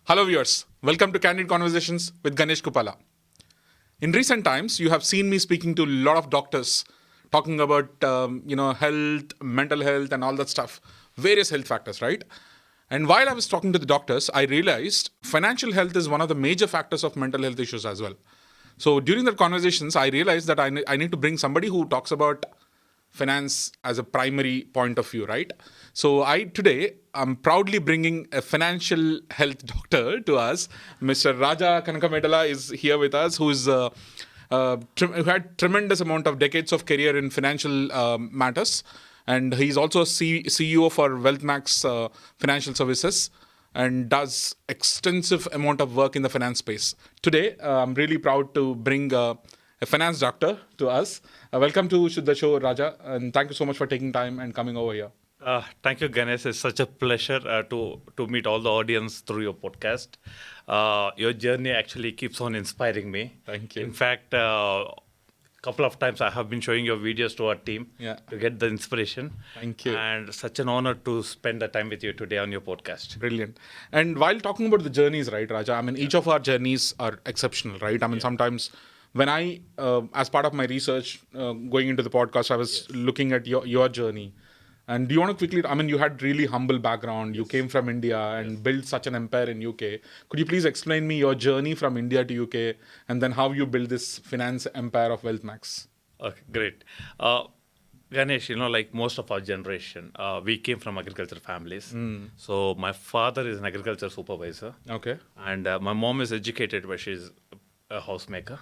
Hello viewers, welcome to Candid Conversations with Ganesh Kuppala. In recent times, you have seen me speaking to a lot of doctors talking about health, mental health and all that stuff, various health factors, right? And while I was talking to the doctors, I realized financial health is one of the major factors of mental health issues as well. So during the conversations, I realized that I need to bring somebody who talks about finance as a primary point of view, right? So I'm proudly bringing a financial health doctor to us. Mr. Raja Kanakamedala is here with us, who had tremendous amount of decades of career in financial matters. And he's also CEO for Wealthmax Financial Services and does extensive amount of work in the finance space. Today, I'm really proud to bring a finance doctor to us. Welcome to the show, Raja, and thank you so much for taking time and coming over here. Thank you, Ganesh. It's such a pleasure to meet all the audience through your podcast. Your journey actually keeps on inspiring me. Thank you. In fact, couple of times I have been showing your videos to our team to get the inspiration. Thank you. And such an honor to spend the time with you today on your podcast. Brilliant. And while talking about the journeys, right, Raja, I mean, each of our journeys are exceptional, right? I mean, sometimes when I, as part of my research going into the podcast, I was looking at your journey. And do you want to quickly, I mean, you had really humble background. You came from India and built such an empire in UK. Could you please explain me your journey from India to UK and then how you built this finance empire of Wealthmax? Okay, great. Ganesh, like most of our generation, we came from agriculture families. So my father is an agriculture supervisor. Okay. And my mom is educated, but she's a housemaker.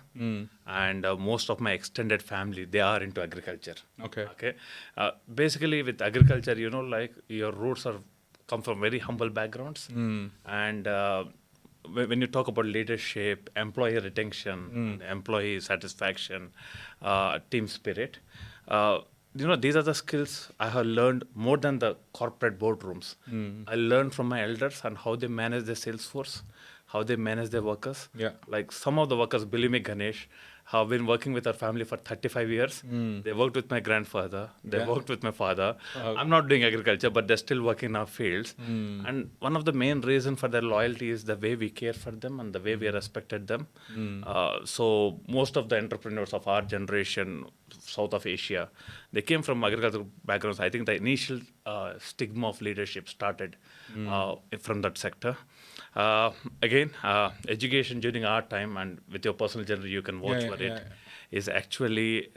And most of my extended family, they are into agriculture. Okay. Basically, with agriculture, your roots come from very humble backgrounds. And when you talk about leadership, employee retention, employee satisfaction, team spirit, these are the skills I have learned more than the corporate boardrooms. I learned from my elders and how they manage their sales force, how they manage their workers. Yeah. Like some of the workers, believe me, Ganesh, have been working with our family for 35 years. They worked with my grandfather. They worked with my father. I'm not doing agriculture, but they're still working in our fields. And one of the main reasons for their loyalty is the way we care for them and the way we respected them. So most of the entrepreneurs of our generation, South of Asia, they came from agricultural backgrounds. I think the initial stigma of leadership started from that sector. Again, education during our time, and with your personal journey, you can watch for it. Is actually,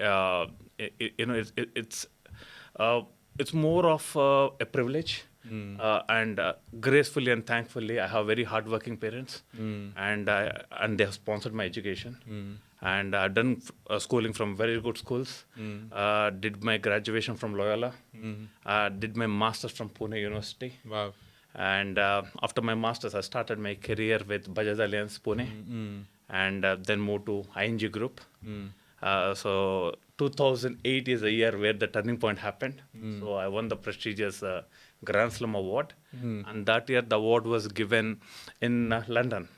it's more of a privilege. And gracefully and thankfully, I have very hardworking parents, and they have sponsored my education. And I've done schooling from very good schools. Did my graduation from Loyola. Did my master's from Pune University. Wow. And after my master's, I started my career with Bajaj Allianz Pune, and then moved to ING Group. So 2008 is the year where the turning point happened. So I won the prestigious Grand Slam Award, and that year the award was given in London.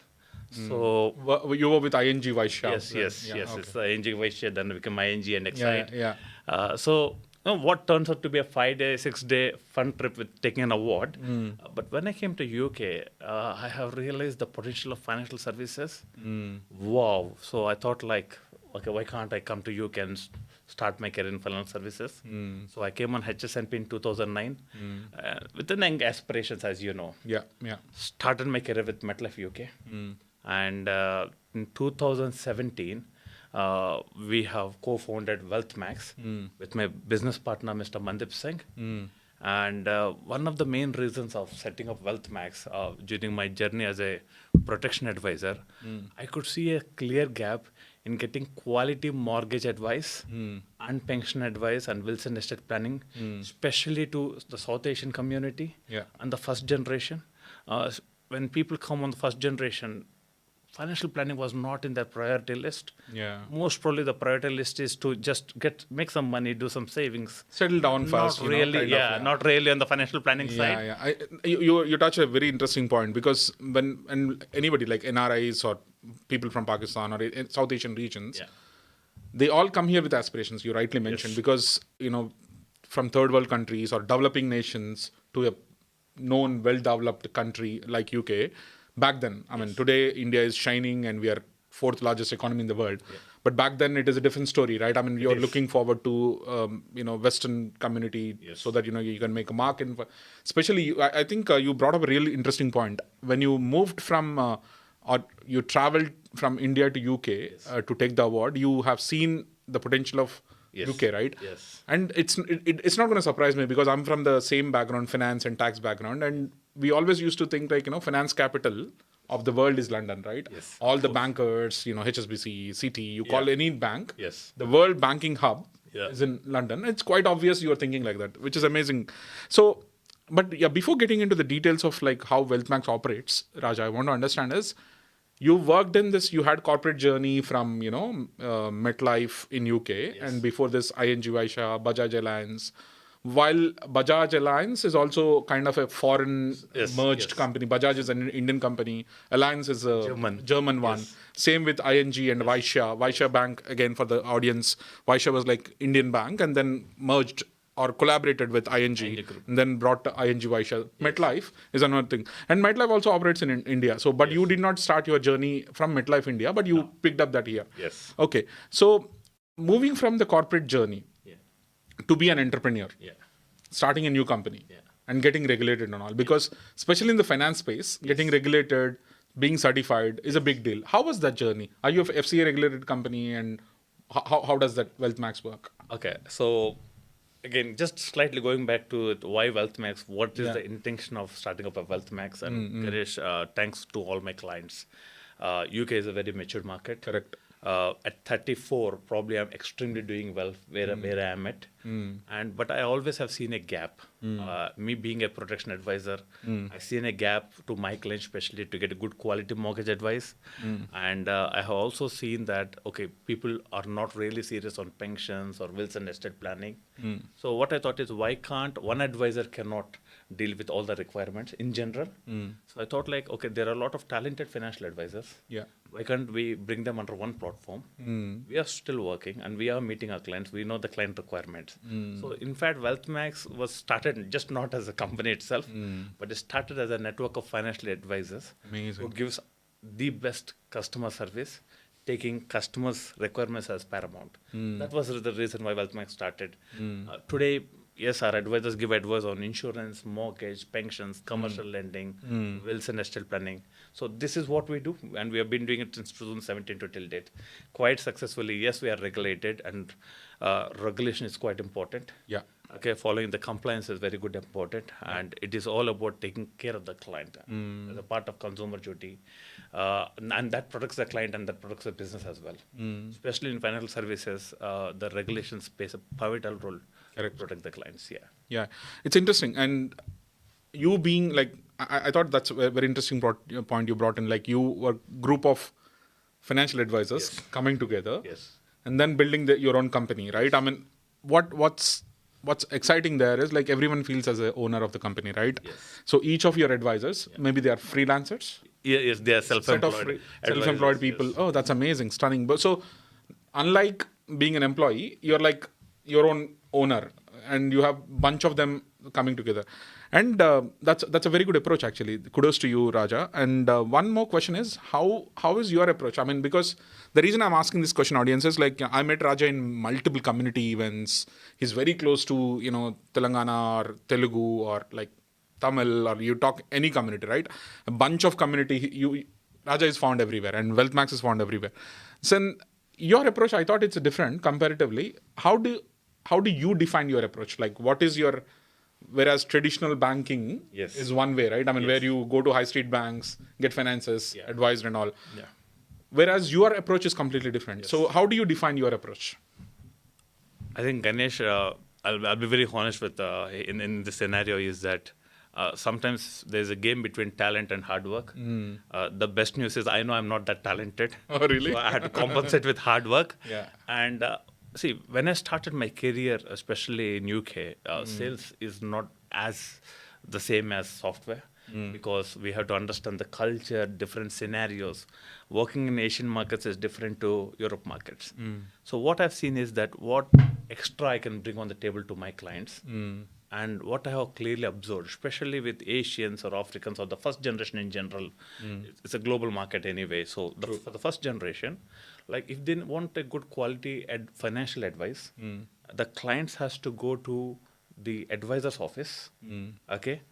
So you were with ING Vaishya. Yes. Okay. It's ING Vaishya, then became ING and Excite. Yeah. So what turns out to be a 5-day, 6-day fun trip with taking an award. But when I came to UK, I have realized the potential of financial services. Wow. So I thought okay, why can't I come to UK and start my career in financial services? So I came on HSNP in 2009 with the young aspirations, as you know. Yeah. Started my career with MetLife UK. And in 2017, we have co-founded Wealthmax with my business partner, Mr. Mandip Singh. And one of the main reasons of setting up Wealthmax during my journey as a protection advisor, I could see a clear gap in getting quality mortgage advice and pension advice and Wilson estate planning, especially to the South Asian community and the first generation. When people come on the first generation, financial planning was not in their priority list. Most probably the priority list is to just make some money, do some savings. Settle down fast. Not really, not really on the financial planning side. You touch a very interesting point, because when anybody like NRIs or people from Pakistan or in South Asian regions, they all come here with aspirations, you rightly mentioned, because, from third world countries or developing nations to a known, well-developed country like UK, back then. I mean, today India is shining and we are fourth largest economy in the world. But back then it is a different story, right? I mean, you're looking forward to, Western community so that, you can make a mark. Especially, I think you brought up a really interesting point. When you moved from, or you traveled from India to UK to take the award, you have seen the potential of UK, right? Yes. And it's not going to surprise me because I'm from the same background, finance and tax background, and we always used to think like, finance capital of the world is London, right? Yes, All the bankers, HSBC, Citi, you call any bank, Yes. the world banking hub is in London. It's quite obvious you're thinking like that, which is amazing. So, but yeah, before getting into the details of like how Wealthmax operates, Raja, I want to understand is, you worked in this, you had corporate journey from, MetLife in UK, and before this, ING Vaishya, Bajaj Alliance. While Bajaj Alliance is also kind of a foreign merged company. Bajaj is an Indian company. Alliance is a German one. Same with ING and Vaishya. Vaishya Bank, again for the audience, Vaishya was like Indian bank and then merged or collaborated with ING and then brought ING Vaishya. MetLife is another thing. And MetLife also operates in India. So, but you did not start your journey from MetLife India, but you picked up that here. Yes. Okay. So, moving from the corporate journey to be an entrepreneur, starting a new company and getting regulated and all, because especially in the finance space, getting regulated, being certified is a big deal. How was that journey? Are you a FCA regulated company, and how does that Wealthmax work? Okay, so again, just slightly going back to why Wealthmax, what is the intention of starting up a Wealthmax? And Ganesh, thanks to all my clients. UK is a very mature market. Correct. At 34, probably I'm extremely doing well where I am at. But I always have seen a gap. Me being a protection advisor, I've seen a gap to my clients, especially to get a good quality mortgage advice. And I have also seen that, okay, people are not really serious on pensions or wills and estate planning. So what I thought is, why can't one advisor cannot deal with all the requirements in general? So I thought like, okay, there are a lot of talented financial advisors. Why can't we bring them under one platform? We are still working and we are meeting our clients. We know the client requirements. So in fact, Wealthmax was started just not as a company itself, but it started as a network of financial advisors who gives the best customer service, taking customers' requirements as paramount. That was the reason why Wealthmax started. Today, yes, our advisors give advice on insurance, mortgage, pensions, commercial lending, wills and estate planning. So this is what we do, and we have been doing it since 2017 to till date, quite successfully. Yes, we are regulated, and regulation is quite important. Okay, following the compliance is very good, important, and it is all about taking care of the client as a part of consumer duty, and that protects the client and that protects the business as well. Especially in financial services, the regulations plays a pivotal role to protect the clients. Yeah, it's interesting, and you being like, I thought that's a very interesting point you brought in. Like, you were a group of financial advisors coming together, and then building your own company, right? I mean, what's exciting there is like everyone feels as a owner of the company, right? So each of your advisors, maybe they are freelancers. Yes, they are self-employed people. Oh, that's amazing, stunning. But so, unlike being an employee, you're like your own owner, and you have a bunch of them coming together, and that's a very good approach, actually. Kudos to you, Raja. And one more question is, how is your approach? I mean, because the reason I'm asking this question, audience, is like, I met Raja in multiple community events. He's very close to Telangana or Telugu or like Tamil, or you talk any community, right? A bunch of community. Raja is found everywhere, and Wealthmax is found everywhere. So your approach, I thought it's different comparatively. How do you define your approach? Like, what is your, whereas traditional banking is one way, right? I mean, where you go to high street banks, get finances, advised and all. Whereas your approach is completely different. So how do you define your approach? I think, Ganesh, I'll be very honest with in this scenario is that sometimes there's a game between talent and hard work. The best news is I know I'm not that talented. Oh, really? So I had to compensate with hard work. And see, when I started my career, especially in UK, sales is not as the same as software. Because we have to understand the culture, different scenarios. Working in Asian markets is different to Europe markets. So what I've seen is that what extra I can bring on the table to my clients, And what I have clearly observed, especially with Asians or Africans or the first generation in general, it's a global market anyway. So for the first generation, like if they want a good quality financial advice, the clients has to go to the advisor's office, okay,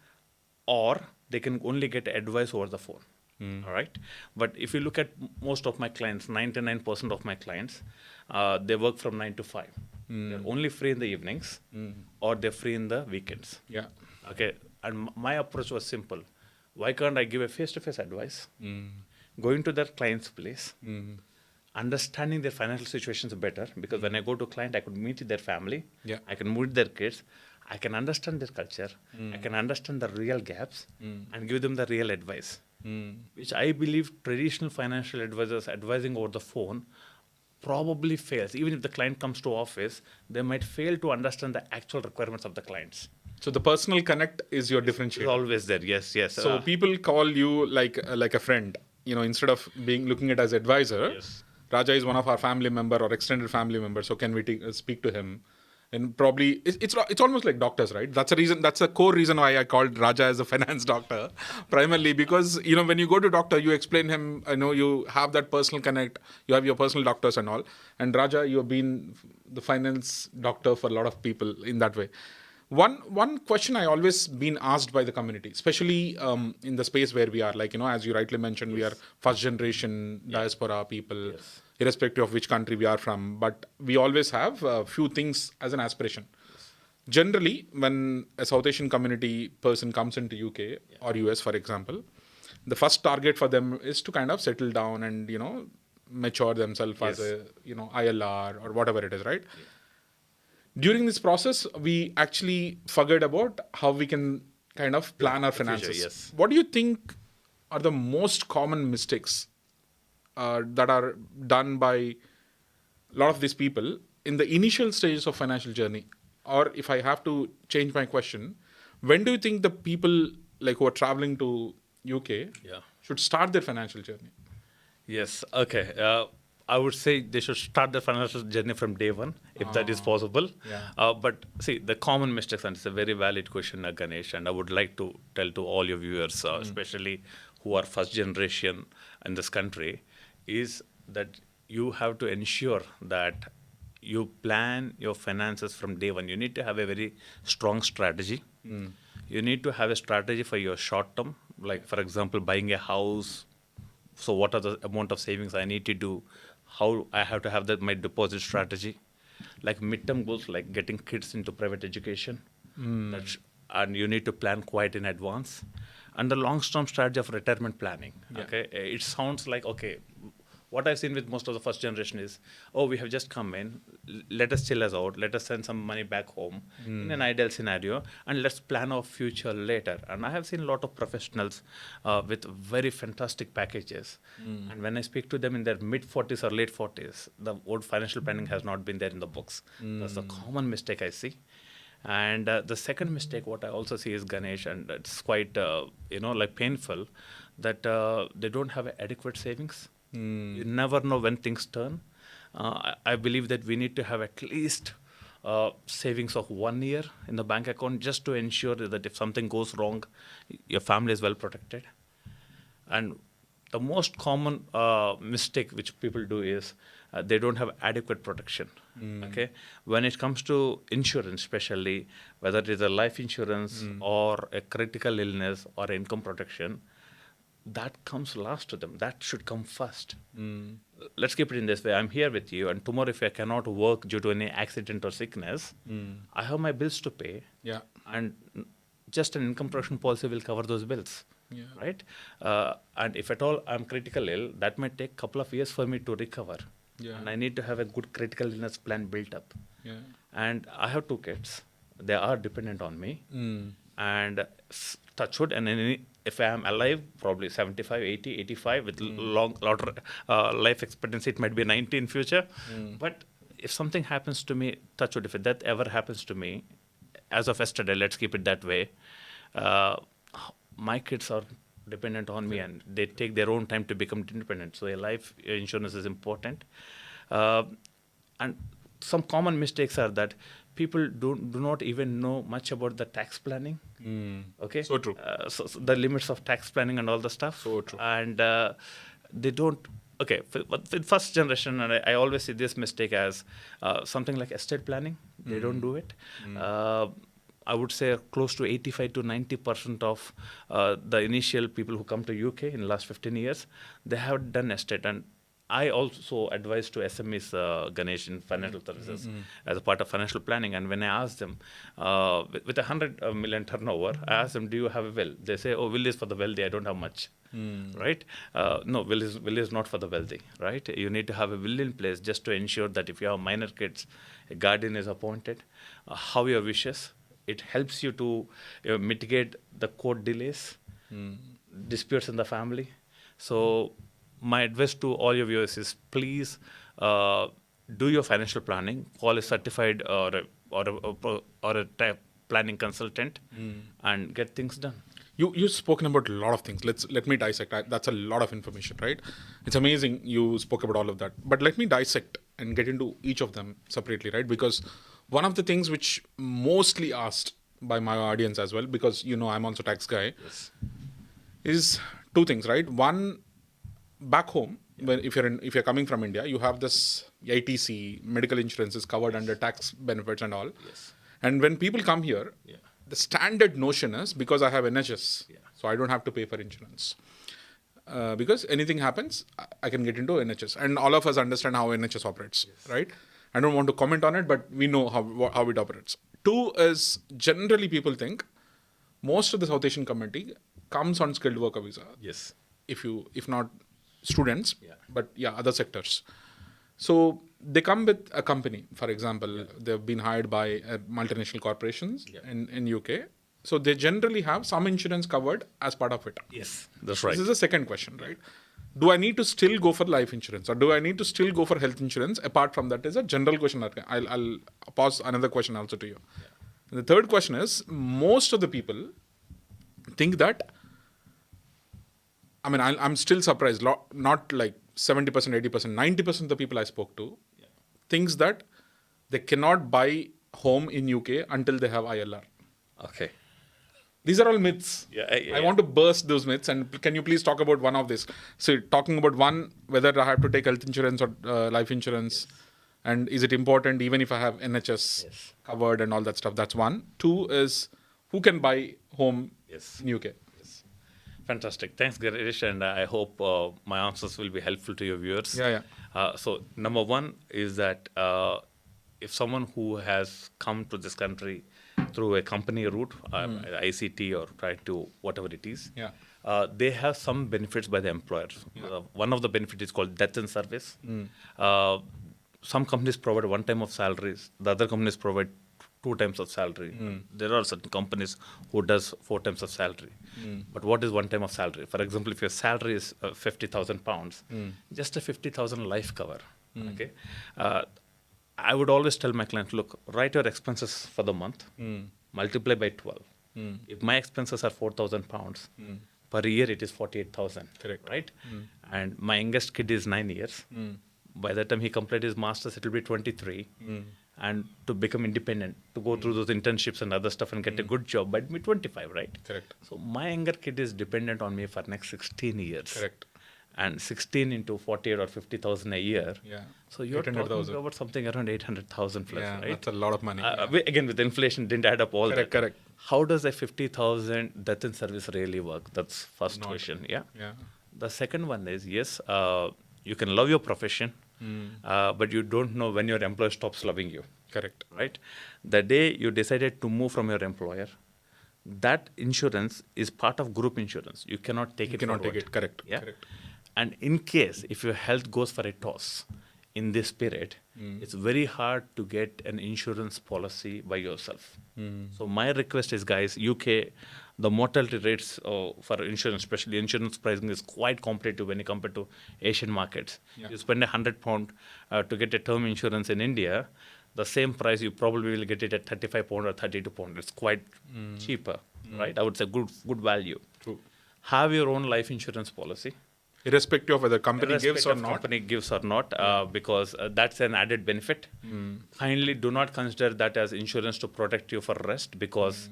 or they can only get advice over the phone. All right. But if you look at most of my clients, 99% of my clients, they work from 9 to 5. They're only free in the evenings or they're free in the weekends. Yeah. Okay. And my approach was simple. Why can't I give a face-to-face advice? Going to their client's place, understanding their financial situations better, because when I go to client, I could meet their family, Yeah. I can meet their kids, I can understand their culture, I can understand the real gaps and give them the real advice. Which I believe traditional financial advisors advising over the phone probably fails. Even if the client comes to office, they might fail to understand the actual requirements of the clients. So the personal connect is your It's differentiator. always there. Yes, yes. So people call you like a friend, instead of looking at as advisor. Yes. Raja is one of our family member or extended family member, so can we speak to him? And probably it's almost like doctors, right? That's a reason. That's a core reason why I called Raja as a finance doctor, primarily because when you go to doctor, you explain him. You have that personal connect. You have your personal doctors and all. And Raja, you have been the finance doctor for a lot of people in that way. One question I always been asked by the community, especially in the space where we are, like as you rightly mentioned, we are first generation diaspora people, irrespective of which country we are from. But we always have a few things as an aspiration. Generally, when a South Asian community person comes into UK or US, for example, the first target for them is to kind of settle down and mature themselves as a ILR or whatever it is, right? During this process, we actually forget about how we can kind of plan our finances. yes. What do you think are the most common mistakes that are done by a lot of these people in the initial stages of financial journey? Or if I have to change my question, when do you think the people like who are traveling to UK should start their financial journey? Yes. Okay. I would say they should start their financial journey from day one, if that is possible. Yeah. But see, the common mistakes, and it's a very valid question, Ganesh, and I would like to tell to all your viewers, especially who are first generation in this country, is that you have to ensure that you plan your finances from day one. You need to have a very strong strategy. You need to have a strategy for your short term, like, for example, buying a house. So what are the amount of savings I need to do? How I have to have that my deposit strategy, like midterm goals, like getting kids into private education, and you need to plan quite in advance, and the long-term strategy of retirement planning. Okay, it sounds like okay. What I've seen with most of the first generation is, oh, we have just come in, let us chill us out, let us send some money back home in an ideal scenario, and let's plan our future later. And I have seen a lot of professionals with very fantastic packages. And when I speak to them in their mid-40s or late 40s, the old financial planning has not been there in the books. That's a common mistake I see. And the second mistake, what I also see is, Ganesh, and it's quite, like painful, that they don't have adequate savings. You never know when things turn. I believe that we need to have at least savings of 1 year in the bank account just to ensure that if something goes wrong, your family is well protected. And the most common mistake which people do is they don't have adequate protection. Okay, when it comes to insurance, especially whether it is a life insurance or a critical illness or income protection, that comes last to them. That should come first. Let's keep it in this way. I'm here with you, and tomorrow if I cannot work due to any accident or sickness, I have my bills to pay. Yeah. And just an income protection policy will cover those bills. Yeah. Right? And if at all I'm critical ill, that might take a couple of years for me to recover. Yeah. And I need to have a good critical illness plan built up. Yeah. And I have 2 kids. They are dependent on me. And touch wood, and if I am alive, probably 75, 80, 85 with lot of life expectancy, it might be 90 in future. But if something happens to me, touch wood, if that ever happens to me, as of yesterday, let's keep it that way, my kids are dependent on me, and they take their own time to become independent. So a life insurance is important. And some common mistakes are that people do not even know much about the tax planning. Okay. So true. So the limits of tax planning and all the stuff. So true. And they don't. Okay, but with first generation, and I always see this mistake as something like estate planning. They don't do it. I would say close to 85 to 90% of the initial people who come to UK in the last 15 years, they have done estate. And I also advise to SMEs, Ganesh, in financial services as a part of financial planning. And when I ask them, with a 100 million turnover, I ask them, do you have a will? They say, oh, will is for the wealthy, I don't have much. Right? No, will is not for the wealthy, right? You need to have a will in place just to ensure that if you have minor kids, a guardian is appointed, how your wishes. It helps you to mitigate the court delays, disputes in the family. So my advice to all your viewers is please do your financial planning, call a certified or a planning consultant, and get things done. You've spoken about a lot of things. Let me dissect. That's a lot of information, right? It's amazing you spoke about all of that. But let me dissect and get into each of them separately, right? Because one of the things which mostly asked by my audience as well, because I'm also tax guy, is two things, right? One, back home, if you're coming from India, you have this ITC, medical insurance is covered under tax benefits and all. Yes. And when people come here, the standard notion is because I have NHS, so I don't have to pay for insurance. Because anything happens, I can get into NHS. And all of us understand how NHS operates, right? I don't want to comment on it, but we know how it operates. Two is generally people think most of the South Asian community comes on skilled worker visa. Yes. If not students, but other sectors. So they come with a company, for example, they've been hired by multinational corporations in UK. So they generally have some insurance covered as part of it. Yes, that's right. This is the second question, right? Do I need to still go for life insurance or do I need to still go for health insurance? Apart from that is a general question. I'll pause another question also to you. And the third question is, most of the people think that, I'm still surprised, not like 70%, 80%, 90% of the people I spoke to thinks that they cannot buy home in UK until they have ILR. Okay. These are all myths. I want to burst those myths. And can you please talk about one of these? So talking about one, whether I have to take health insurance or life insurance. And is it important even if I have NHS covered and all that stuff? That's one. Two is who can buy home in UK? Fantastic. Thanks, Ganesh, and I hope my answers will be helpful to your viewers. So number one is that if someone who has come to this country through a company route, ICT or try to whatever it is, they have some benefits by the employer. One of the benefits is called death in service. Some companies provide 1 time of salaries. The other companies provide 2 times of salary. There are certain companies who does 4 times of salary. But what is 1 time of salary? For example, if your salary is £50,000, just a 50,000 life cover. Okay. I would always tell my client, look, write your expenses for the month, multiply by 12. If my expenses are £4,000 per year, it is 48,000. Correct. Right? And my youngest kid is 9 years. By the time he completes his master's, it will be 23. And to become independent, to go through those internships and other stuff and get a good job, by 25, right? Correct. So my younger kid is dependent on me for next 16 years. Correct. And 16 into 48 or 50,000 a year. So you're talking about something around 800,000 plus, right? That's a lot of money. Again, with inflation, didn't add up all that. Correct. How does a 50,000 death in service really work? That's first question. The second one is, yes, you can love your profession, but you don't know when your employer stops loving you. Correct. Right? The day you decided to move from your employer, that insurance is part of group insurance. You cannot take it. Correct. Yeah? Correct. And in case if your health goes for a toss in this period, it's very hard to get an insurance policy by yourself. So my request is, guys, UK, the mortality rates for insurance, especially insurance pricing, is quite competitive when you compare to Asian markets. You spend £100 to get a term insurance in India, the same price you probably will get it at £35 or £32. It's quite cheaper, right? I would say good value. True. Have your own life insurance policy. Irrespective of whether company gives irrespective or of not. company gives or not, because that's an added benefit. Kindly do not consider that as insurance to protect you for rest, because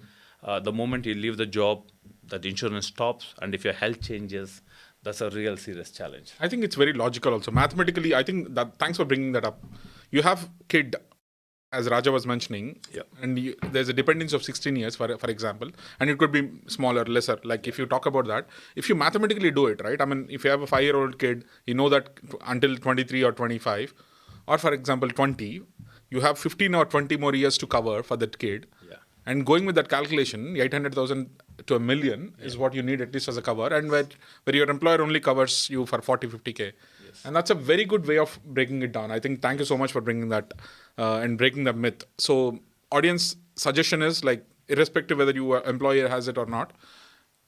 the moment you leave the job, that insurance stops, and if your health changes, that's a real serious challenge. I think it's very logical also. Mathematically, I think that, thanks for bringing that up. You have kid, as Raja was mentioning, Yeah. and there's a dependence of 16 years, for example, and it could be smaller, lesser. Like if you talk about that, if you mathematically do it, right? I mean, if you have a 5-year-old kid, you know that until 23 or 25, or for example, 20, you have 15 or 20 more years to cover for that kid. Yeah. And going with that calculation, 800,000 to a million is what you need at least as a cover, and where your employer only covers you for 40, 50K. And that's a very good way of breaking it down. I think thank you so much for bringing that and breaking that myth. So audience suggestion is, like, irrespective whether your employer has it or not,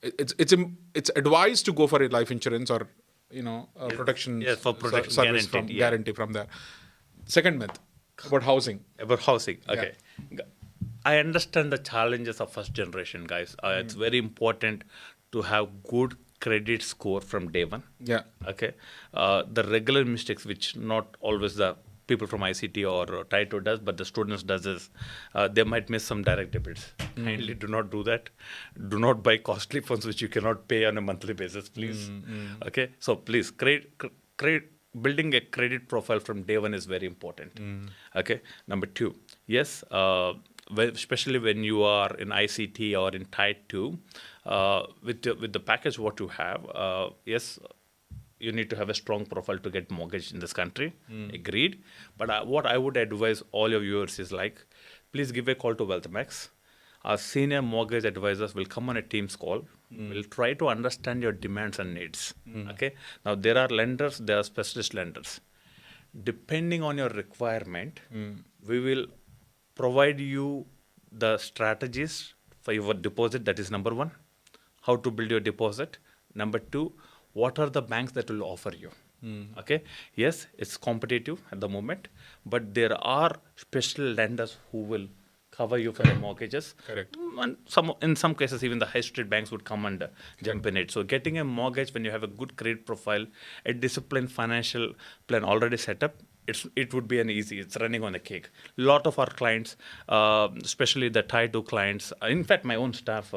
it's advised to go for a life insurance or protection Yes, for protection service guaranteed, guarantee from there. Second myth about housing. About housing, okay. I understand the challenges of first generation, guys. It's very important to have good credit score from day one. Yeah. Okay. The regular mistakes, which not always the people from ICT or Tier 2 does, but the students does is they might miss some direct debits. Kindly do not do that. Do not buy costly phones which you cannot pay on a monthly basis, please. Okay. So please, building a credit profile from day one is very important. Okay. Number two, yes, especially when you are in ICT or in Tier 2, with the package what you have, yes, you need to have a strong profile to get mortgage in this country. Agreed. But what I would advise all your viewers is, like, please give a call to Wealthmax. Our senior mortgage advisors will come on a Teams call. We'll try to understand your demands and needs. Okay. Now there are lenders, there are specialist lenders. Depending on your requirement, we will provide you the strategies for your deposit. That is number one. How to build your deposit. Number two, what are the banks that will offer you? Okay. Yes, it's competitive at the moment, but there are special lenders who will cover you for the mortgages. Correct. And in some cases, even the high street banks would come and jump in it. So getting a mortgage when you have a good credit profile, a disciplined financial plan already set up, it would be an easy. It's running on a cake. A lot of our clients, especially the Tier 2 clients, in fact, my own staff,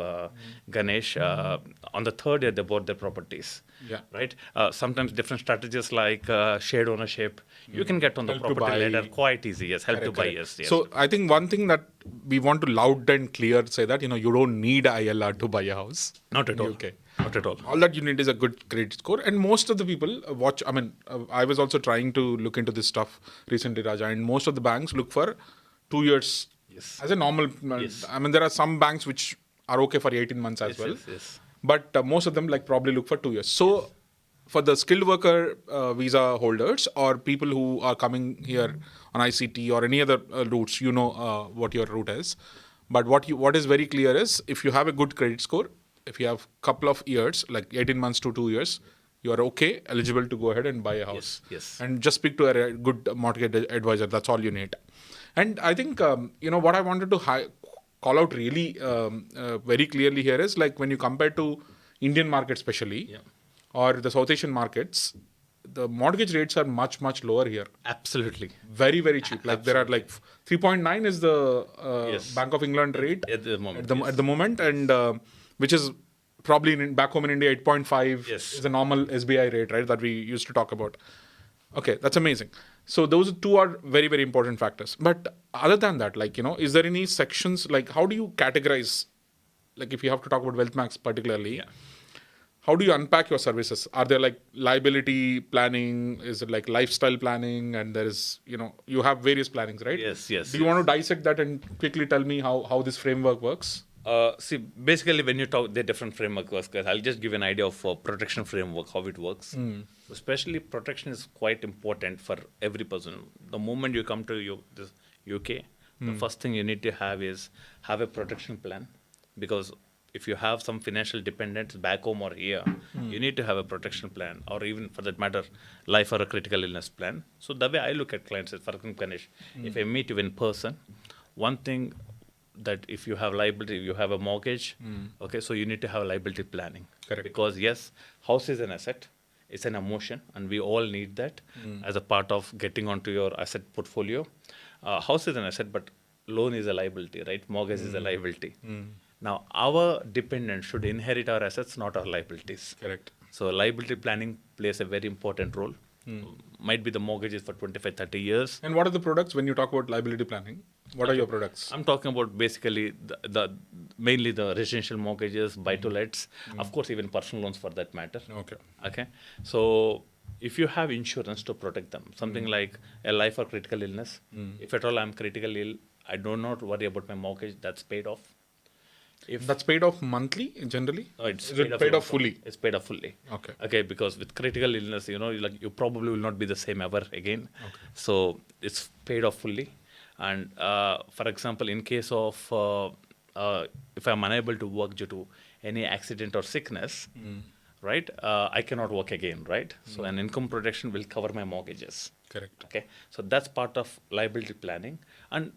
Ganesh, on the third year, they bought their properties. Yeah. Right. Sometimes different strategies like shared ownership, you can get on the Help to property buy. ladder quite easy. Yes, help to buy. Correct. Yes. So I think one thing that we want to loud and clear say that, you don't need ILR to buy a house. Not at all. Okay. Not at all. All that you need is a good credit score. And most of the people I was also trying to look into this stuff recently, Raja, and most of the banks look for 2 years Yes. as a normal. Yes. I mean, there are some banks which are okay for 18 months as well. Yes. But most of them probably look for 2 years. So for the skilled worker visa holders or people who are coming here on ICT or any other routes, what your route is. But what is very clear is, if you have a good credit score, if you have couple of years, like 18 months to 2 years, you are eligible to go ahead and buy a house. Yes. And just speak to a good mortgage advisor. That's all you need. And I think, what I wanted to call out really very clearly here is, like, when you compare to Indian market especially, or the South Asian markets, the mortgage rates are much, much lower here. Absolutely. Very, very cheap. Like there are 3.9 is the Bank of England rate At the moment. at the moment, and which is probably back home in India 8.5 is the normal SBI rate, right? That we used to talk about. Okay, that's amazing. So those two are very, very important factors. But other than that, is there any sections, like how do you categorize, like if you have to talk about Wealthmax particularly, how do you unpack your services? Are there liability planning? Is it lifestyle planning? And there is, you have various plannings, right? Yes. Do you want to dissect that and quickly tell me how this framework works? See, basically, when you talk the different framework works, guys, I'll just give you an idea of protection framework, how it works. Especially protection is quite important for every person. The moment you come to this UK, the first thing you need to have a protection plan, because if you have some financial dependents back home or here, you need to have a protection plan, or even for that matter, life or a critical illness plan. So the way I look at clients is, for example, Ganesh, if I meet you in person, one thing that if you have liability, you have a mortgage, okay, so you need to have liability planning. Correct. Because yes, house is an asset. It's an emotion, and we all need that as a part of getting onto your asset portfolio. House is an asset, but loan is a liability, right? Mortgage is a liability. Now, our dependents should inherit our assets, not our liabilities. Correct. So liability planning plays a very important role. Might be the mortgages for 25, 30 years. And what are the products when you talk about liability planning? What are your products? I'm talking about basically the mainly the residential mortgages, buy-to-lets, of course, even personal loans for that matter. Okay. Okay. So if you have insurance to protect them, something like a life or critical illness, if at all I'm critical ill, I do not worry about my mortgage, that's paid off. If That's paid off monthly generally? No, it's Is it paid off fully? It's paid off fully. Okay. Okay, because with critical illness, like you probably will not be the same ever again. So it's paid off fully. And for example, in case of if I'm unable to work due to any accident or sickness, right, I cannot work again, right? So an income protection will cover my mortgages. Correct. Okay, so that's part of liability planning. And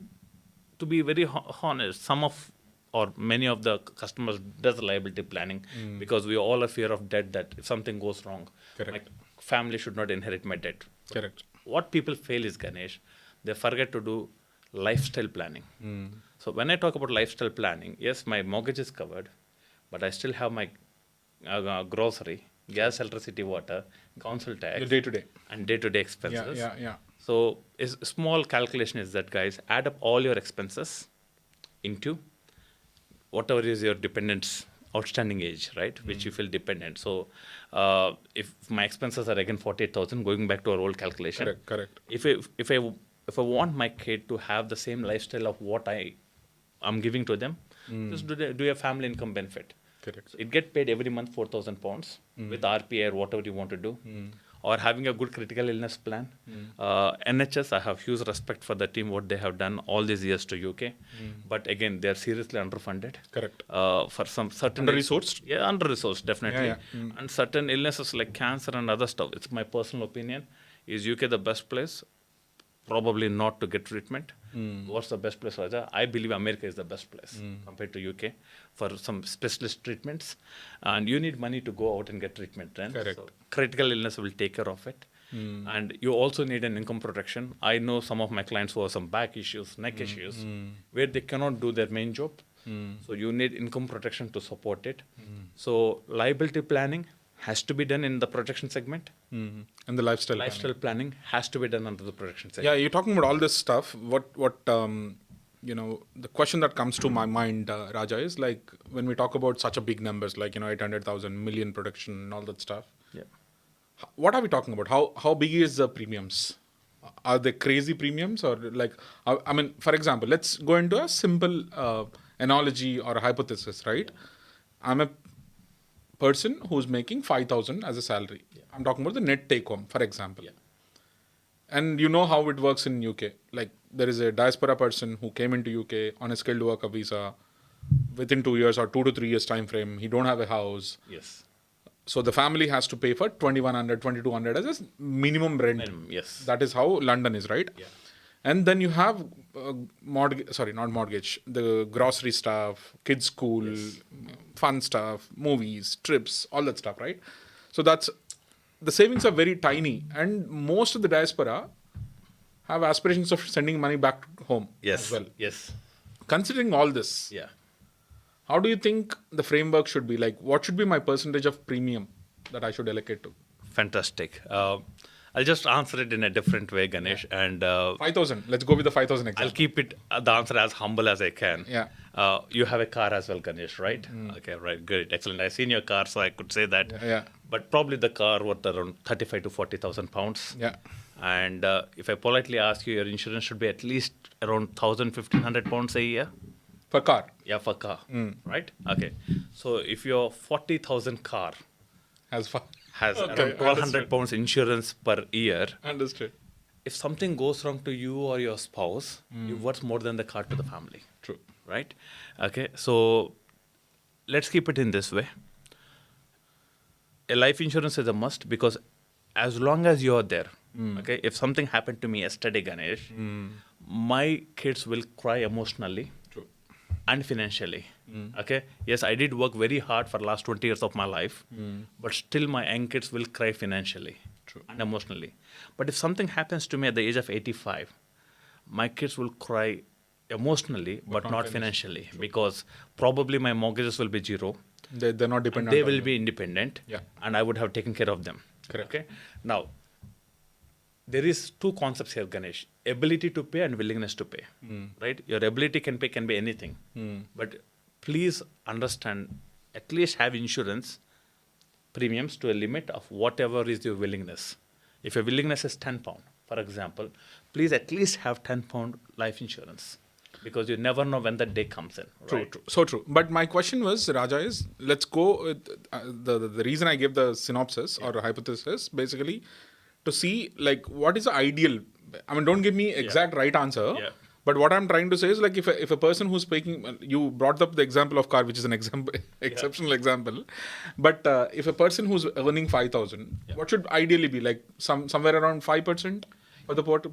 to be very honest, some of or many of the customers does liability planning because we all have fear of debt, that if something goes wrong, Correct. my family should not inherit my debt. Correct. What people fail is, Ganesh, they forget to do lifestyle planning. So when I talk about lifestyle planning, yes, my mortgage is covered, but I still have my grocery, gas, electricity, water, council tax, Your day-to-day. and day-to-day expenses. Yeah. So a small calculation is that, guys, add up all your expenses into whatever is your dependent's outstanding age, right, which you feel dependent. So if my expenses are again 48,000, going back to our old calculation. Correct. If I want my kid to have the same lifestyle of what I'm giving to them, just do a family income benefit. Correct. So it get paid every month £4,000 with RPI or whatever you want to do. Or having a good critical illness plan. NHS, I have huge respect for the team, what they have done all these years to UK. But again, they are seriously underfunded. Correct. For some certain... Under-resourced? Yeah, under-resourced, definitely. Yeah. And certain illnesses like cancer and other stuff, it's my personal opinion, is UK the best place? Probably not to get treatment. What's the best place, Raja? I believe America is the best place compared to UK for some specialist treatments. And you need money to go out and get treatment. Then. Correct. So critical illness will take care of it. And you also need an income protection. I know some of my clients who have some back issues, neck issues, where they cannot do their main job. So you need income protection to support it. So liability planning has to be done in the protection segment. And the lifestyle Planning has to be done under the protection segment. Yeah, you're talking about all this stuff. What the question that comes to my mind, Raja, is like when we talk about such a big numbers, like 800,000 million protection and all that stuff. Yeah. What are we talking about? How big is the premiums? Are they crazy premiums or like? I mean, for example, let's go into a simple analogy or a hypothesis, right? I'm a person who's making 5,000 as a salary. I'm talking about the net take home, for example. And you know how it works in UK. Like there is a diaspora person who came into UK on a skilled worker visa within 2 years or 2 to 3 years time frame. He don't have a house. Yes. So the family has to pay for 2,100, 2,200 as a minimum rent. Yes. That is how London is, right? Yeah. And then you have the grocery stuff, kids' school, fun stuff, movies, trips, all that stuff, right? So the savings are very tiny, and most of the diaspora have aspirations of sending money back home as well. Yes. Considering all this, Yeah. how do you think the framework should be? Like, what should be my percentage of premium that I should allocate to? Fantastic. I'll just answer it in a different way, Ganesh. And 5,000. Let's go with the 5,000 example. I'll keep it the answer as humble as I can. Yeah. You have a car as well, Ganesh, right? Okay, right. Good. Excellent. I seen your car, so I could say that. Yeah. But probably the car worth around 35 to 40,000 pounds. Yeah. And if I politely ask you, your insurance should be at least around 1,000, 1,500 pounds a year. For car. Yeah, for car. Right? Okay. So if your 40,000 car As far. has around 1,200 pounds insurance per year, Understood. if something goes wrong to you or your spouse, you're worth more than the car to the family. True. Right? Okay. So let's keep it in this way. A life insurance is a must because as long as you're there, okay, if something happened to me yesterday, Ganesh, my kids will cry emotionally. True. and financially. Okay. Yes, I did work very hard for last 20 years of my life, but still my young kids will cry financially and emotionally. But if something happens to me at the age of 85, my kids will cry emotionally, but not financially, because probably my mortgages will be zero. They're not dependent. They on will you. be independent, Yeah. and I would have taken care of them. Correct. Okay. Now, there is two concepts here, Ganesh: ability to pay and willingness to pay. Right? Your ability can pay can be anything, but please understand. At least have insurance premiums to a limit of whatever is your willingness. If your willingness is £10, for example, please at least have £10 life insurance, because you never know when that day comes in. Right? True. So true. But my question was, Raja, is let's go with the reason I gave the synopsis or hypothesis basically to see like what is the ideal. I mean, don't give me exact right answer. Yeah. But what I'm trying to say is like if a person who's speaking, you brought up the example of car, which is an example, exceptional example. But if a person who's earning 5,000, what should ideally be like somewhere around 5% for the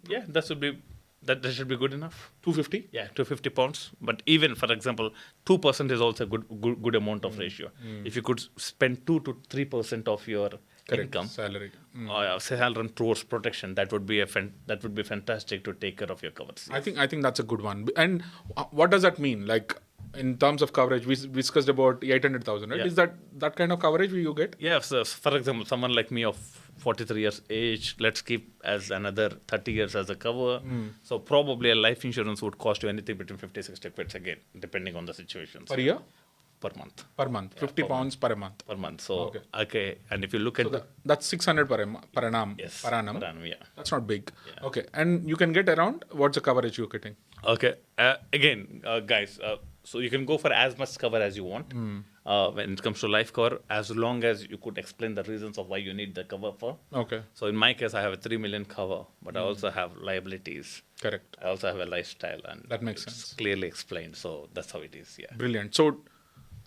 Yeah, that should be that should be good enough. 250. Yeah, 250 pounds. But even, for example, 2% is also a good amount of ratio. If you could spend 2 to 3% of your income, Salary. salary towards protection, that would be fantastic to take care of your covers. I think that's a good one. And what does that mean? Like in terms of coverage, we discussed about 800,000, right? Yeah. Is that kind of coverage you get? Yeah, so for example, someone like me of 43 years age, let's keep as another 30 years as a cover. So probably a life insurance would cost you anything between 50, 60 quid again, depending on the situation. Per year? Per month. Per month. 50 pounds per month. Per month. So, okay. And if you look at That's 600 per annum. yes, Per annum. per annum, yeah. That's not big. Okay. And you can get around, what's the coverage you're getting? Okay. Again, guys, so you can go for as much cover as you want when it comes to life cover, as long as you could explain the reasons of why you need the cover for. Okay. So in my case, I have a 3 million cover, but I also have liabilities. Correct. I also have a lifestyle, and That makes it's sense. clearly explained. So that's how it is. Yeah. Brilliant. So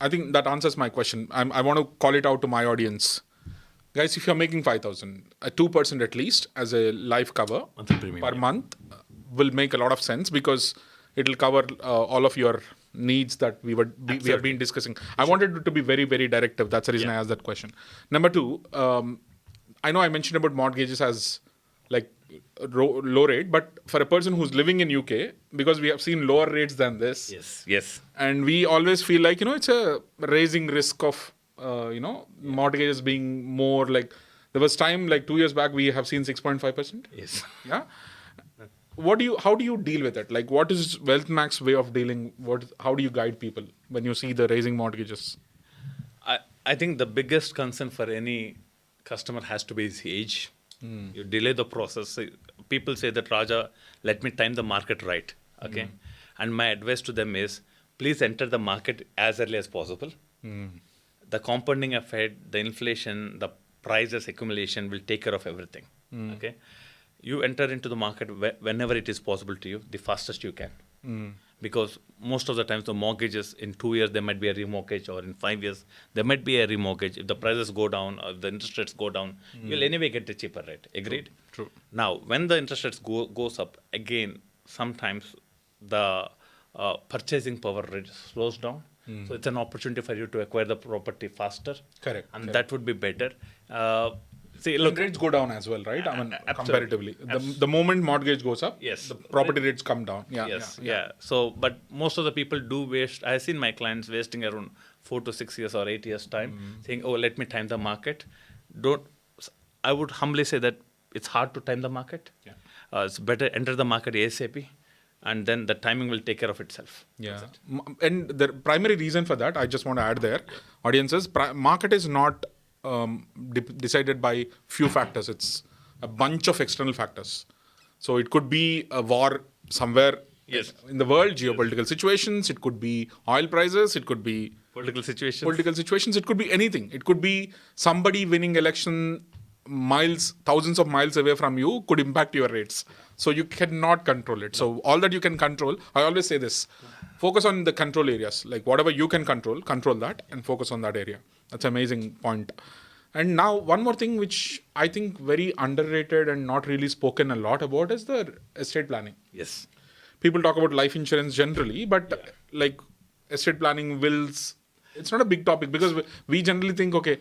I think that answers my question. I want to call it out to my audience. Guys, if you're making 5,000, 2% at least as a life cover Monthly premium, per yeah. month will make a lot of sense because it will cover all of your needs that we have been discussing. I wanted it to be very, very directive. That's the reason I asked that question. Number two, I know I mentioned about mortgages as like low rate, but for a person who's living in UK, because we have seen lower rates than this, Yes. and we always feel like, it's a raising risk of, mortgages being more like, there was time like 2 years back, we have seen 6.5%. Yes. Yeah. How do you deal with it? Like, what is Wealthmax way of dealing? How do you guide people when you see the raising mortgages? I think the biggest concern for any customer has to be his age. You delay the process. People say that, Raja, let me time the market right. Okay. And my advice to them is, please enter the market as early as possible. The compounding effect, the inflation, the prices accumulation will take care of everything. Okay. You enter into the market whenever it is possible to you, the fastest you can. Because most of the times the mortgages in 2 years, there might be a remortgage, or in 5 years, there might be a remortgage. If the prices go down or the interest rates go down, you'll anyway get the cheaper rate. Agreed? True. Now, when the interest rates goes up, again, sometimes the purchasing power rate slows down. So it's an opportunity for you to acquire the property faster. Correct. And that would be better. See, And look, rates go down as well, right? I mean, absolutely. comparatively. The moment mortgage goes up, Yes. the property rates come down. Yeah. So, but most of the people do waste. I've seen my clients wasting around 4 to 6 years or 8 years time, saying, "Oh, let me time the market." I would humbly say that it's hard to time the market. Yeah. It's better enter the market ASAP, and then the timing will take care of itself. Yeah. And the primary reason for that, I just want to add there, audiences, market is not decided by few factors. It's a bunch of external factors. So it could be a war somewhere in the world, geopolitical situations. It could be oil prices. It could be Political situations. It could be anything. It could be somebody winning election thousands of miles away from you could impact your rates. So you cannot control it. So all that you can control, I always say this, focus on the control areas. Like whatever you can control that and focus on that area. That's an amazing point. And now one more thing which I think very underrated and not really spoken a lot about is the estate planning. Yes. people talk about life insurance generally, but like estate planning, wills, it's not a big topic because we generally think, okay,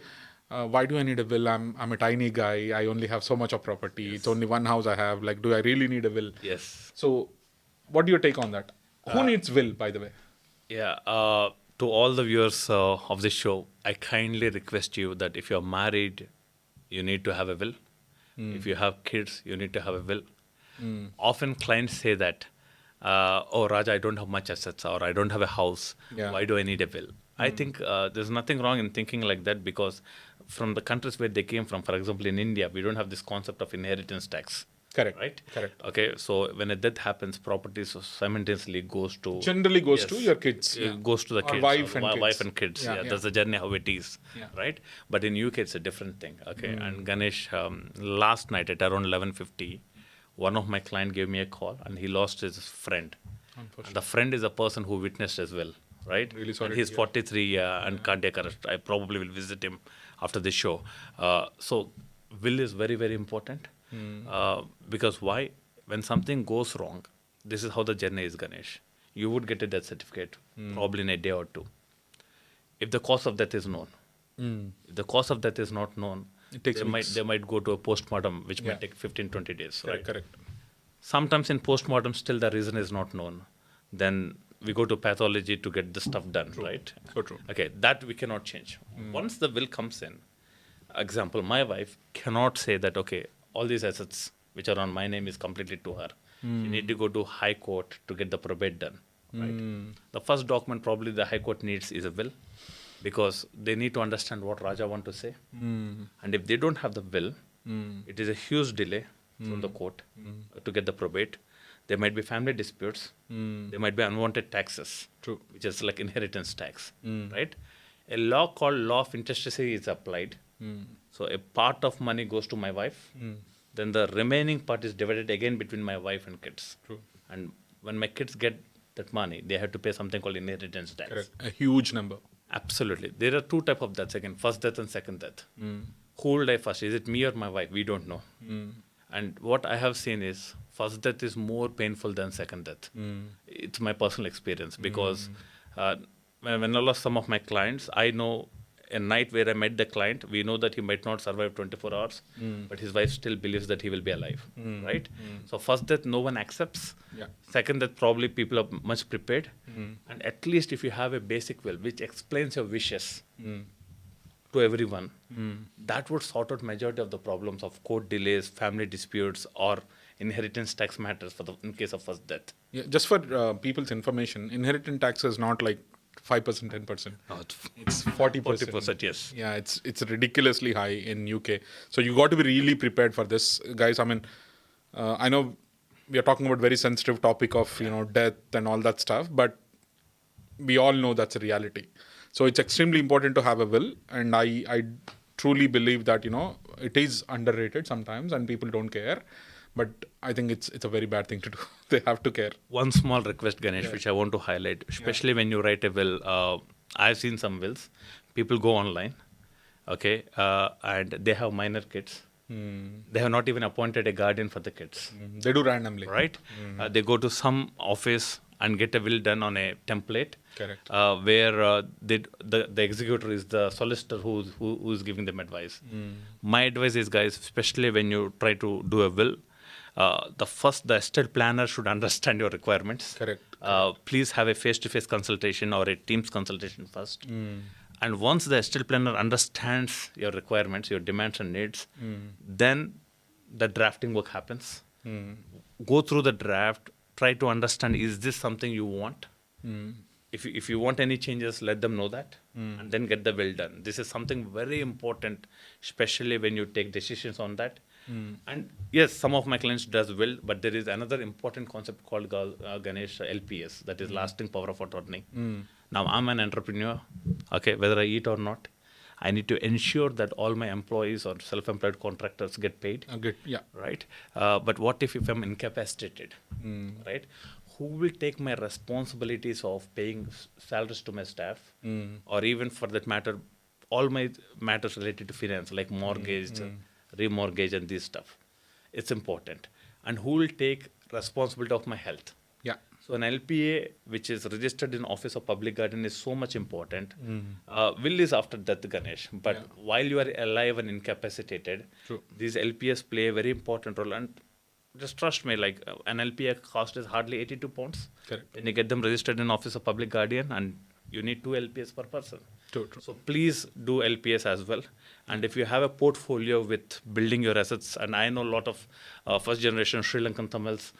why do I need a will? I'm a tiny guy. I only have so much of property. It's only one house I have. Like, do I really need a will? Yes. So, what do you take on that? Who needs will, by the way? Yeah. To all the viewers of this show, I kindly request you that if you're married, you need to have a will. If you have kids, you need to have a will. Often clients say that, oh, Raja, I don't have much assets or I don't have a house. Yeah. Why do I need a will? I think there's nothing wrong in thinking like that because from the countries where they came from, for example, in India, we don't have this concept of inheritance tax. Correct. Right? Correct. Okay, so when a death happens, property simultaneously goes to... Generally goes to your kids. It goes to the Or kids. wife and kids. Wife and kids. Yeah, Yeah, yeah. that's the journey how it is. Yeah. Right? But in UK, it's a different thing. Okay, and Ganesh, last night at around 11:50, one of my client gave me a call and he lost his friend. And the friend is a person who witnessed as well. Right? Really sorry And to he's hear. 43 and cardiac arrest. I probably will visit him after this show. So will is very, very important. Because why? When something goes wrong, this is how the journey is, Ganesh. You would get a death certificate probably in a day or two. If the cause of death is known, if the cause of death is not known, It takes they might go to a postmortem, which Yeah. might take 15, 20 days. Correct. Right? Correct. Sometimes in postmortem, still the reason is not known. Then we go to pathology to get the stuff done, right? So true. Okay, that we cannot change. Once the will comes in, example, my wife cannot say that, okay, all these assets which are on my name is completely to her. You need to go to High Court to get the probate done, right? The first document probably the High Court needs is a will because they need to understand what Raja want to say. And if they don't have the will, it is a huge delay from the court to get the probate. There might be family disputes. There might be unwanted taxes, True. which is like inheritance tax, right? A law called law of intestacy is applied. So a part of money goes to my wife. Then the remaining part is divided again between my wife and kids. True. And when my kids get that money, they have to pay something called inheritance tax. Correct. A huge number. Absolutely. There are two types of deaths again, first death and second death. Who will die first? Is it me or my wife? We don't know. And what I have seen is first death is more painful than second death. It's my personal experience because when I lost some of my clients, I know a night where I met the client, we know that he might not survive 24 hours, but his wife still believes that he will be alive, right? So first death, no one accepts. Yeah. Second death, probably people are much prepared. And at least if you have a basic will, which explains your wishes to everyone, that would sort out majority of the problems of court delays, family disputes, or inheritance tax matters in case of first death. Yeah, just for people's information, inheritance tax is not like 5%, 10%. It's 40%. 40%, yes. Yeah, it's ridiculously high in UK. So you got to be really prepared for this, guys. I mean, I know we are talking about very sensitive topic of death and all that stuff, but we all know that's a reality. So it's extremely important to have a will, and I truly believe that it is underrated sometimes, and people don't care. But I think it's a very bad thing to do. They have to care. One small request, Ganesh, which I want to highlight, especially when you write a will. I've seen some wills. People go online, okay, and they have minor kids. They have not even appointed a guardian for the kids. They do randomly. Right? They go to some office and get a will done on a template. Correct. Where the executor is the solicitor who's giving them advice. My advice is, guys, especially when you try to do a will, the estate planner should understand your requirements. Correct. Please have a face-to-face consultation or a Teams consultation first. And once the estate planner understands your requirements, your demands and needs, then the drafting work happens. Go through the draft, try to understand, is this something you want? If you want any changes, let them know that, and then get the will done. This is something very important, especially when you take decisions on that. And yes, some of my clients does will, but there is another important concept called Ganesh LPS, that is lasting power of attorney. Now I'm an entrepreneur, okay, whether I eat or not, I need to ensure that all my employees or self-employed contractors get paid. Good. Yeah. Right? But what if I'm incapacitated, right? Who will take my responsibilities of paying salaries to my staff, or even for that matter, all my matters related to finance, like mortgage, remortgage, and this stuff? It's important. And who will take responsibility of my health? Yeah. So an LPA, which is registered in Office of Public Guardian, is so much important. Will is after death, Ganesh. But while you are alive and incapacitated, these LPS play a very important role. And just trust me, like an LPA cost is hardly 82 pounds. Correct. When you get them registered in Office of Public Guardian, and you need 2 LPS per person. True. So please do LPS as well. And if you have a portfolio with building your assets, and I know a lot of first generation Sri Lankan Tamils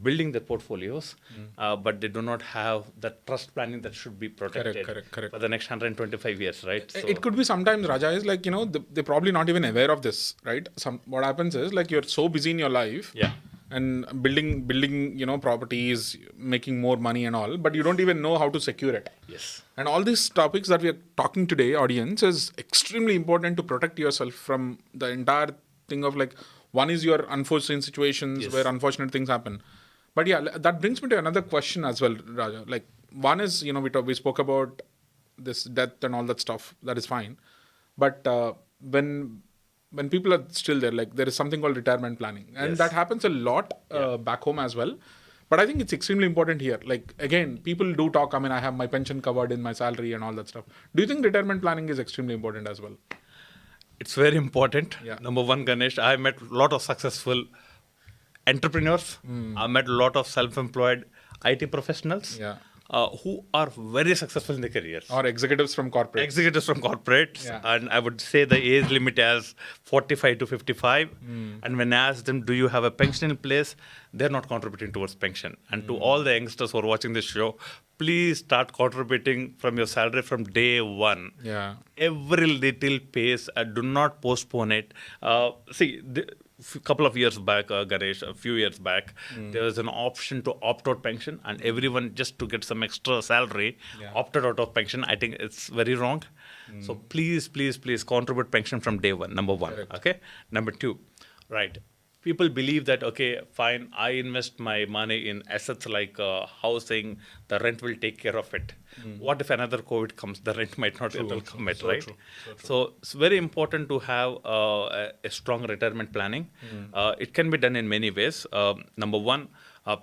building their portfolios, but they do not have that trust planning that should be protected Correct. for the next 125 years, right? So It could be sometimes, Raja, is like, they're probably not even aware of this, right? What happens is like you're so busy in your life. Yeah. And building, properties, making more money and all, but you don't even know how to secure it. Yes. And all these topics that we are talking today, audience, is extremely important to protect yourself from the entire thing of like, one is your unforeseen situations where unfortunate things happen. But yeah, that brings me to another question as well, Raja. Like, one is, we spoke about this death and all that stuff. That is fine. But when people are still there, like there is something called retirement planning. And that happens a lot back home as well. But I think it's extremely important here. Like, again, people do talk, I have my pension covered in my salary and all that stuff. Do you think retirement planning is extremely important as well? It's very important. Yeah. Number one, Ganesh, I met a lot of successful entrepreneurs. I met a lot of self-employed IT professionals who are very successful in their careers. Or executives from corporate. Executives from corporates. Yeah. And I would say the age limit as 45 to 55. And when I ask them, do you have a pension in place? They're not contributing towards pension. And to all the youngsters who are watching this show, please start contributing from your salary from day one. Yeah. Every little pays. Do not postpone it. A couple of years back, Ganesh, a few years back, there was an option to opt out pension, and everyone, just to get some extra salary, opted out of pension. I think it's very wrong. So please contribute pension from day one. Number one. Correct. Okay. Number two, right. People believe that, okay, fine, I invest my money in assets like housing, the rent will take care of it. What if another COVID comes? The rent might not come it, right? So it's very important to have a strong retirement planning. It can be done in many ways. Number one,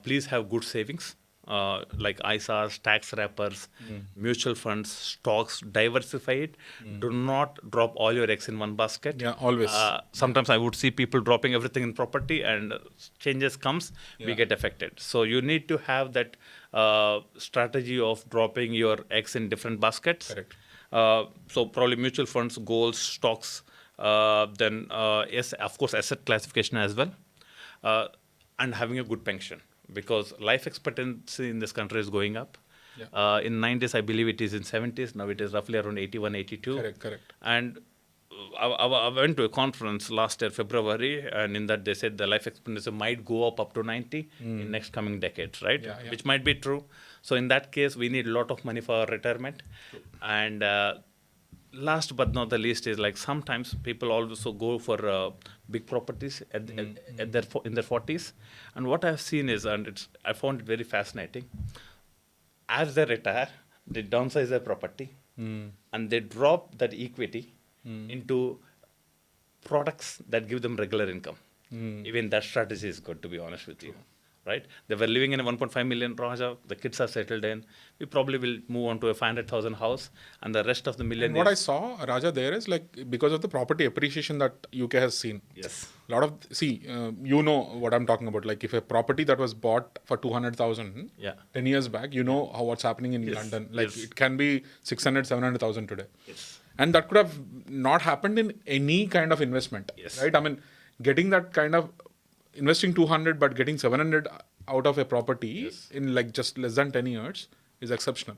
please have good savings. Like ISAs, tax wrappers, mutual funds, stocks, diversify it. Do not drop all your eggs in one basket. Yeah, always. Sometimes I would see people dropping everything in property, and changes comes, we get affected. So you need to have that strategy of dropping your eggs in different baskets. Correct. So probably mutual funds, golds, stocks, then yes, of course, asset classification as well, and having a good pension. Because life expectancy in this country is going up. Yeah. In 90s, I believe it is in 70s. Now it is roughly around 81, 82. Correct. And I went to a conference last year, February, and in that they said the life expectancy might go up to 90 in next coming decades, right? Yeah. Which might be true. So in that case, we need a lot of money for our retirement. And last but not the least is like sometimes people also go for big properties in their 40s. And what I've seen is, and I found it very fascinating, as they retire, they downsize their property and they drop that equity into products that give them regular income. Even that strategy is good, to be honest with you. Right? They were living in a 1.5 million Raja. The kids are settled in. We probably will move on to a 500,000 house, and the rest of the million. And what I saw, Raja, there is like because of the property appreciation that UK has seen. Yes. A lot of you know what I'm talking about. Like if a property that was bought for 200,000 10 years back, what's happening in London. Like it can be 600, 700,000 today. Yes. And that could have not happened in any kind of investment. Yes. Right? I mean, getting that kind of investing 200 but getting 700 out of a property in like just less than 10 years is exceptional.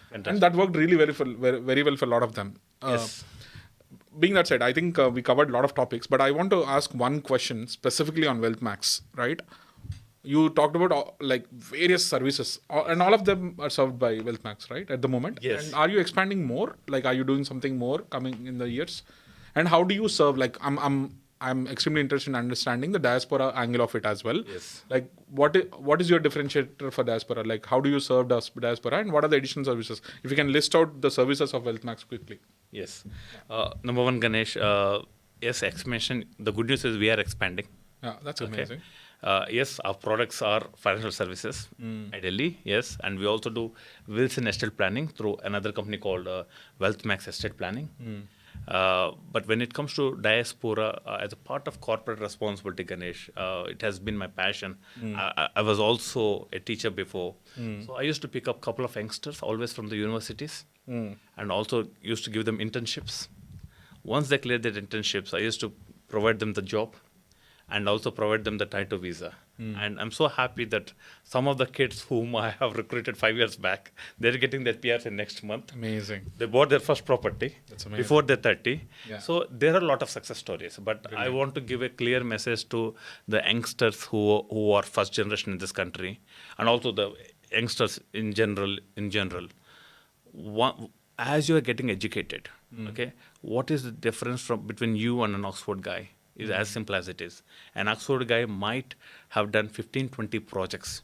Fantastic. And that worked really very well for a lot of them. Being that said, I think we covered a lot of topics, but I want to ask one question specifically on Wealthmax, right? You talked about like various services and all of them are served by Wealthmax, right? At the moment. Yes. And are you expanding more? Like, are you doing something more coming in the years? And how do you serve? Like, I'm extremely interested in understanding the diaspora angle of it as well. Yes. Like, what is your differentiator for diaspora? Like, how do you serve diaspora, and what are the additional services? If you can list out the services of Wealthmax quickly. Yes. Number one, Ganesh, yes, expansion. The good news is we are expanding. Yeah, that's amazing. Yes, our products are financial services, ideally, yes. And we also do wills and estate planning through another company called Wealthmax Estate Planning. But when it comes to diaspora, as a part of corporate responsibility, Ganesh, it has been my passion. I was also a teacher before. So I used to pick up a couple of youngsters, always from the universities, and also used to give them internships. Once they cleared their internships, I used to provide them the job and also provide them the Taito visa. And I'm so happy that some of the kids whom I have recruited 5 years back, they're getting their PRs in next month. Amazing. They bought their first property amazing. before they're 30. Yeah. So there are a lot of success stories. But I want to give a clear message to the youngsters who are first generation in this country, and also the youngsters in general. As you are getting educated, okay, what is the difference between you and an Oxford guy? Is as simple as it is. An Oxford guy might have done 15, 20 projects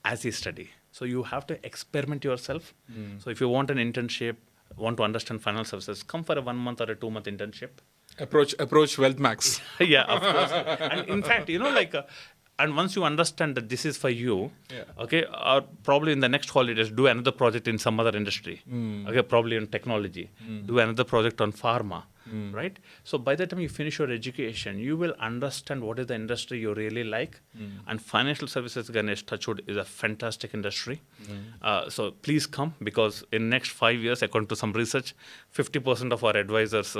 as he study. So you have to experiment yourself. So if you want an internship, want to understand financial services, come for a 1 month or a 2 month internship. Approach Wealthmax. Yeah, of course. And in fact, and once you understand that this is for you, okay, or probably in the next holidays, do another project in some other industry, okay, probably in technology, do another project on pharma, right? So by the time you finish your education, you will understand what is the industry you really like. And financial services, Ganesh, touchwood, is a fantastic industry. So please come, because in next 5 years, according to some research, 50% of our advisors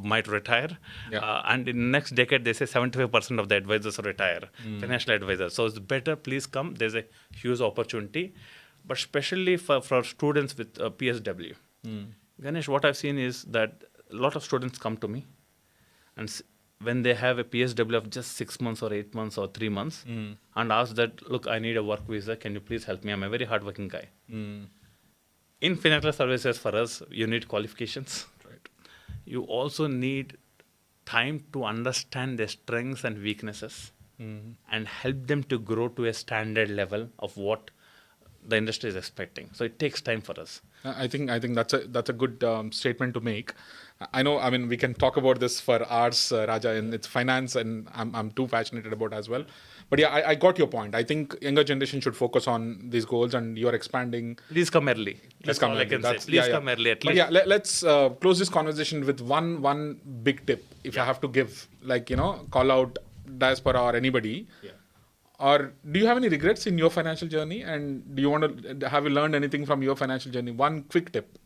might retire. And in next decade, they say 75% of the advisors retire, financial advisors. So it's better, please come. There's a huge opportunity, but especially for students with PSW. Ganesh, what I've seen is that a lot of students come to me, and when they have a PSW of just 6 months or 8 months or 3 months, and ask that, look, I need a work visa, can you please help me? I'm a very hardworking guy. In financial services, for us, you need qualifications. Right. You also need time to understand their strengths and weaknesses, and help them to grow to a standard level of what the industry is expecting. So it takes time for us. I think that's a good statement to make. I know. I mean, we can talk about this for hours, Raja, and it's finance, and I'm too passionate about as well. But yeah, I got your point. I think younger generation should focus on these goals, and you're expanding. Please come early. Let's come early. Please come early at least. But yeah, let's close this conversation with one big tip. If I have to give, call out diaspora or anybody. Yeah. Or do you have any regrets in your financial journey? And do you want to have you learned anything from your financial journey? One quick tip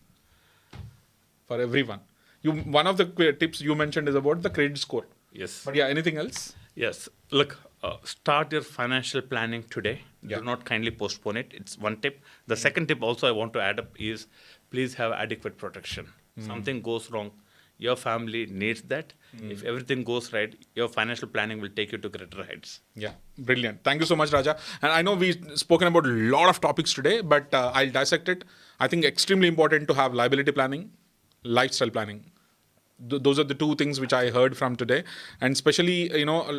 for everyone. One of the tips you mentioned is about the credit score. Yes. But yeah, anything else? Yes. Look, start your financial planning today. Do not kindly postpone it. It's one tip. The second tip also I want to add up is, please have adequate protection. Something goes wrong, your family needs that. If everything goes right, your financial planning will take you to greater heights. Yeah, brilliant. Thank you so much, Raja. And I know we've spoken about a lot of topics today, but I'll dissect it. I think extremely important to have liability planning, lifestyle planning. Those are the two things which I heard from today. And especially,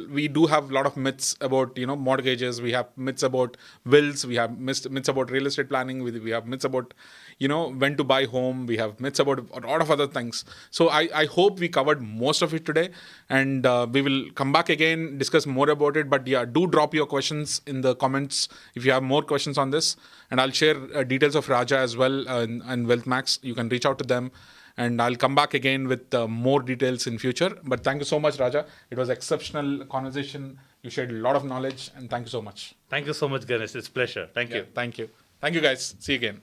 we do have a lot of myths about, mortgages. We have myths about wills. We have myths about real estate planning. We have myths about, when to buy home. We have myths about a lot of other things. So I hope we covered most of it today. And we will come back again, discuss more about it. But yeah, do drop your questions in the comments if you have more questions on this. And I'll share details of Raja as well and Wealthmax. You can reach out to them. And I'll come back again with more details in future. But thank you so much, Raja. It was an exceptional conversation. You shared a lot of knowledge, and thank you so much. Thank you so much, Ganesh. It's a pleasure. Thank you. Thank you. Thank you, guys. See you again.